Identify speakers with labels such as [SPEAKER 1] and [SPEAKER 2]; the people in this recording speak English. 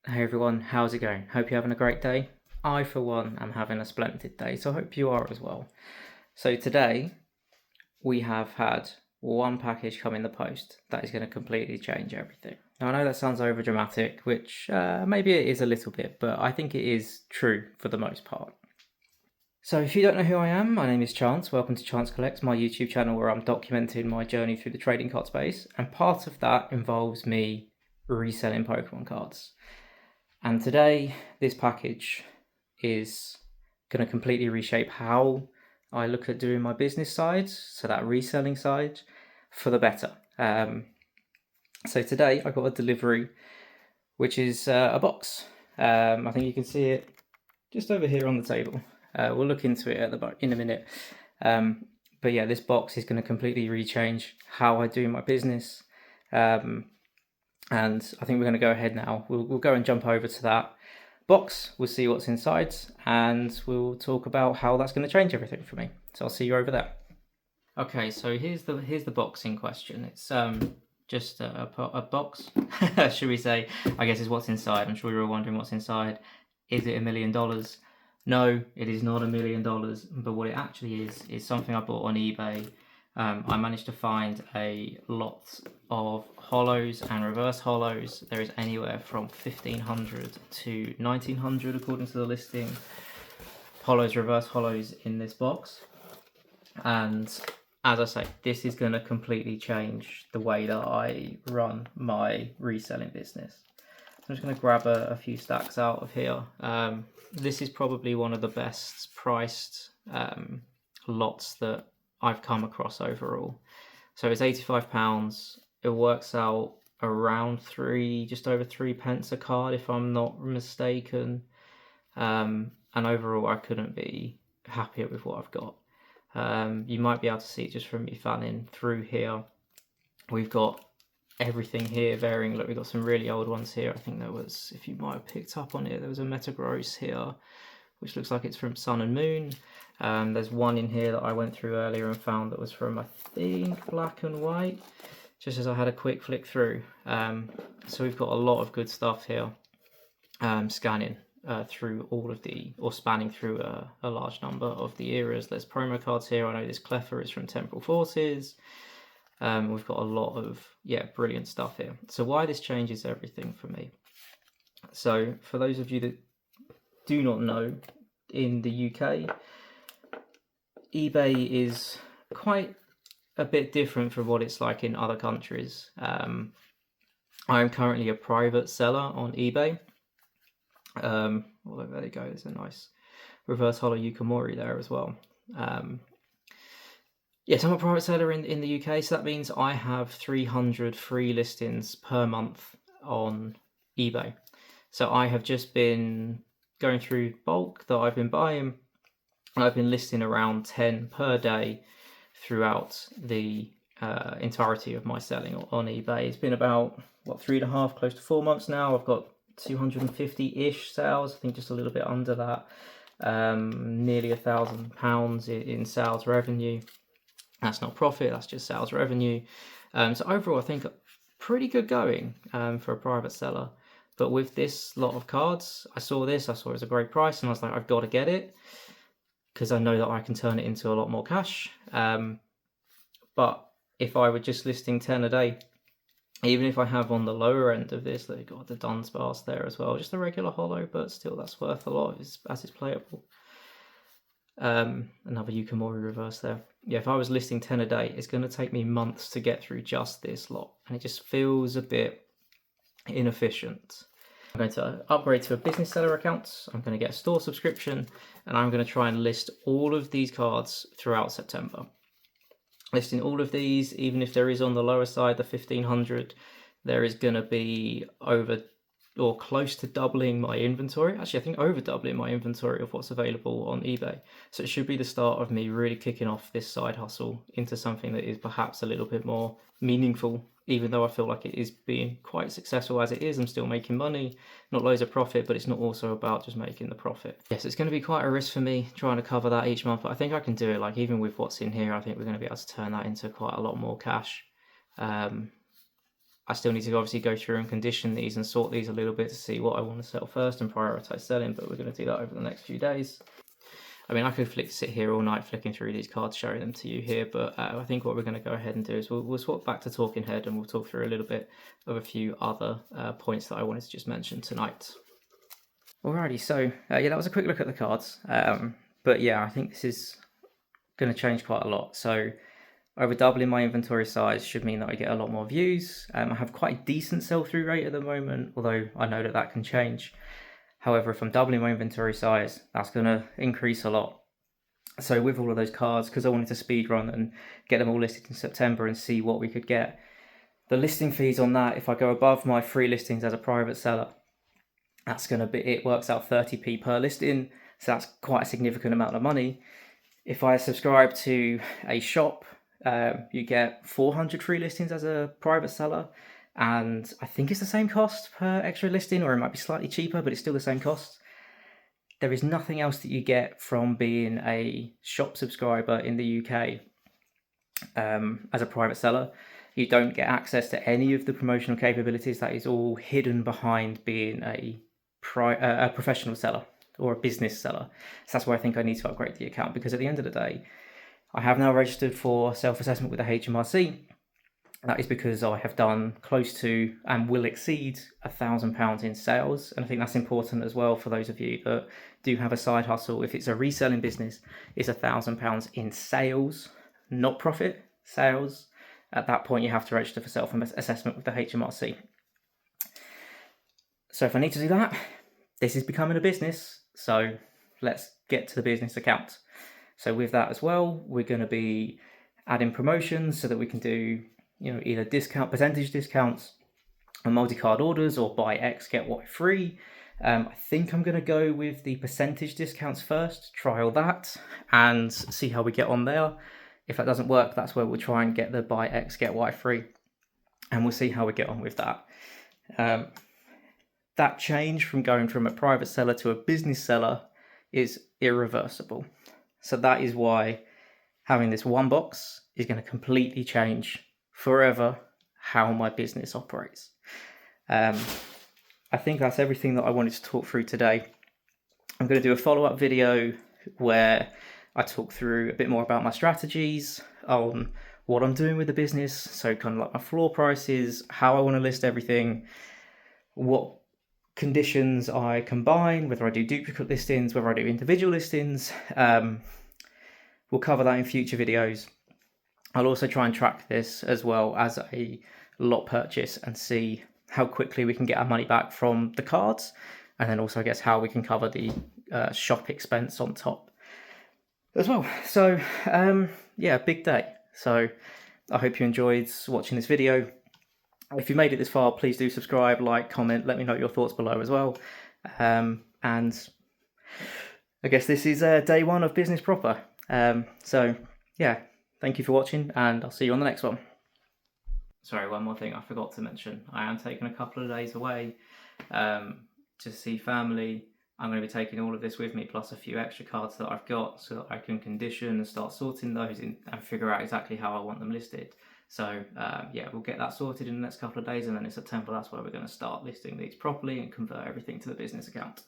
[SPEAKER 1] Hey everyone, how's it going? Hope you're having a great day. I, for one, am having a splendid day, so I hope you are as well. So today, we have had one package come in the post that is going to completely change everything. Now, I know that sounds over dramatic, which maybe it is a little bit, but I think it is true for the most part. So if you don't know who I am, my name is Chance. Welcome to Chance Collects, my YouTube channel where I'm documenting my journey through the trading card space, and part of that involves me reselling Pokemon cards. And today, this package is going to completely reshape how I look at doing my business side, so that reselling side, for the better. So today, I got a delivery, which is a box. I think you can see it just over here on the table. We'll look into it in a minute. But yeah, this box is going to completely rechange how I do my business. And I think we're going to go ahead now. We'll go and jump over to that box. We'll see what's inside, and we'll talk about how that's going to change everything for me. So I'll see you over there. Okay, so here's the box in question. It's just a box, should we say? I guess is what's inside. I'm sure you're all wondering what's inside. Is it $1 million? No, it is not $1 million. But what it actually is something I bought on eBay. I managed to find a lot of hollows and reverse hollows. There is anywhere from 1500 to 1900 according to the listing. Hollows, reverse hollows in this box. And as I say, this is going to completely change the way that I run my reselling business. So I'm just going to grab a few stacks out of here. This is probably one of the best priced lots that I've come across overall. So it's £85. It works out around just over 3 pence a card, if I'm not mistaken. And overall, I couldn't be happier with what I've got. You might be able to see it just from me fanning through here. We've got everything here varying. Look, we've got some really old ones here. I think there was, if you might have picked up on it, there was a Metagross here, which looks like it's from Sun and Moon. There's one in here that I went through earlier and found that was from, I think, Black and White, just as I had a quick flick through. So we've got a lot of good stuff here, scanning through all of or spanning through a large number of the eras. There's promo cards here. I know this Cleffer is from Temporal Forces. We've got a lot of, brilliant stuff here. So why this changes everything for me. So for those of you that do not know, in the UK, eBay is quite a bit different from what it's like in other countries. I am currently a private seller on eBay. Although there you go, there's a nice reverse hollow Yukimori there as well. Yes, I'm a private seller in the UK, so that means I have 300 free listings per month on eBay. So I have just been going through bulk that I've been buying. I've been listing around 10 per day throughout the entirety of my selling on eBay. It's been about, 3.5, close to 4 months now. I've got 250-ish sales, I think just a little bit under that. Nearly £1,000 in sales revenue. That's not profit, that's just sales revenue. So overall, I think pretty good going for a private seller. But with this lot of cards, I saw it was a great price, and I was like, I've got to get it, because I know that I can turn it into a lot more cash. But if I were just listing 10 a day, even if I have on the lower end of this, they've got the Dunsparce there as well, just a regular hollow, but still that's worth a lot as it's playable. Another Yukimori reverse there. Yeah, if I was listing 10 a day, it's going to take me months to get through just this lot, and it just feels a bit inefficient. I'm going to upgrade to a business seller account. I'm going to get a store subscription, and I'm going to try and list all of these cards throughout September. Listing all of these, even if there is on the lower side, the 1500, there is going to be over or close to doubling my inventory. Actually, I think over doubling my inventory of what's available on eBay. So it should be the start of me really kicking off this side hustle into something that is perhaps a little bit more meaningful. Even though I feel like it is being quite successful as it is, I'm still making money, not loads of profit, but it's not also about just making the profit. Yes, it's going to be quite a risk for me trying to cover that each month, but I think I can do it. Like, even with what's in here, I think we're going to be able to turn that into quite a lot more cash. I still need to obviously go through and condition these and sort these a little bit to see what I want to sell first and prioritize selling, but we're going to do that over the next few days. I mean, I could sit here all night flicking through these cards, showing them to you here, but I think what we're going to go ahead and do is we'll swap back to Talking Head, and we'll talk through a little bit of a few other points that I wanted to just mention tonight. Alrighty, so yeah, that was a quick look at the cards, but yeah, I think this is going to change quite a lot. So over doubling my inventory size should mean that I get a lot more views. I have quite a decent sell-through rate at the moment, although I know that that can change. However, if I'm doubling my inventory size, that's going to increase a lot. So with all of those cards, because I wanted to speed run and get them all listed in September and see what we could get, the listing fees on that, if I go above my free listings as a private seller, that's going to be, it works out 30p per listing. So that's quite a significant amount of money. If I subscribe to a shop, you get 400 free listings as a private seller, and I think it's the same cost per extra listing, or it might be slightly cheaper, but it's still the same cost. There is nothing else that you get from being a shop subscriber in the UK as a private seller. You don't get access to any of the promotional capabilities. That is all hidden behind being a professional seller or a business seller. So that's why I think I need to upgrade the account, because at the end of the day, I have now registered for self-assessment with the HMRC. That is because I have done close to and will exceed £1,000 in sales. And I think that's important as well for those of you that do have a side hustle. If it's a reselling business, it's £1,000 in sales, not profit, sales. At that point, you have to register for self-assessment with the HMRC. So if I need to do that, this is becoming a business. So let's get to the business account. So with that as well, we're going to be adding promotions so that we can do, either percentage discounts on multi-card orders or buy X, get Y free. I think I'm going to go with the percentage discounts first, trial that, and see how we get on there. If that doesn't work, that's where we'll try and get the buy X, get Y free, and we'll see how we get on with that. That change from going from a private seller to a business seller is irreversible. So that is why having this one box is going to completely change forever how my business operates. I think that's everything that I wanted to talk through today. I'm going to do a follow-up video where I talk through a bit more about my strategies on what I'm doing with the business. So kind of like my floor prices, how I want to list everything, what conditions I combine, whether I do duplicate listings, whether I do individual listings. We'll cover that in future videos. I'll also try and track this as well as a lot purchase and see how quickly we can get our money back from the cards, and then also I guess how we can cover the shop expense on top as well. So yeah, big day. So I hope you enjoyed watching this video. If you made it this far, please do subscribe, like, comment, let me know your thoughts below as well. And I guess this is day one of business proper. So yeah, thank you for watching, and I'll see you on the next one. Sorry, one more thing I forgot to mention. I am taking a couple of days away to see family. I'm going to be taking all of this with me, plus a few extra cards that I've got, so that I can condition and start sorting those in and figure out exactly how I want them listed. So yeah, we'll get that sorted in the next couple of days, and then in September, that's where we're going to start listing these properly and convert everything to the business account.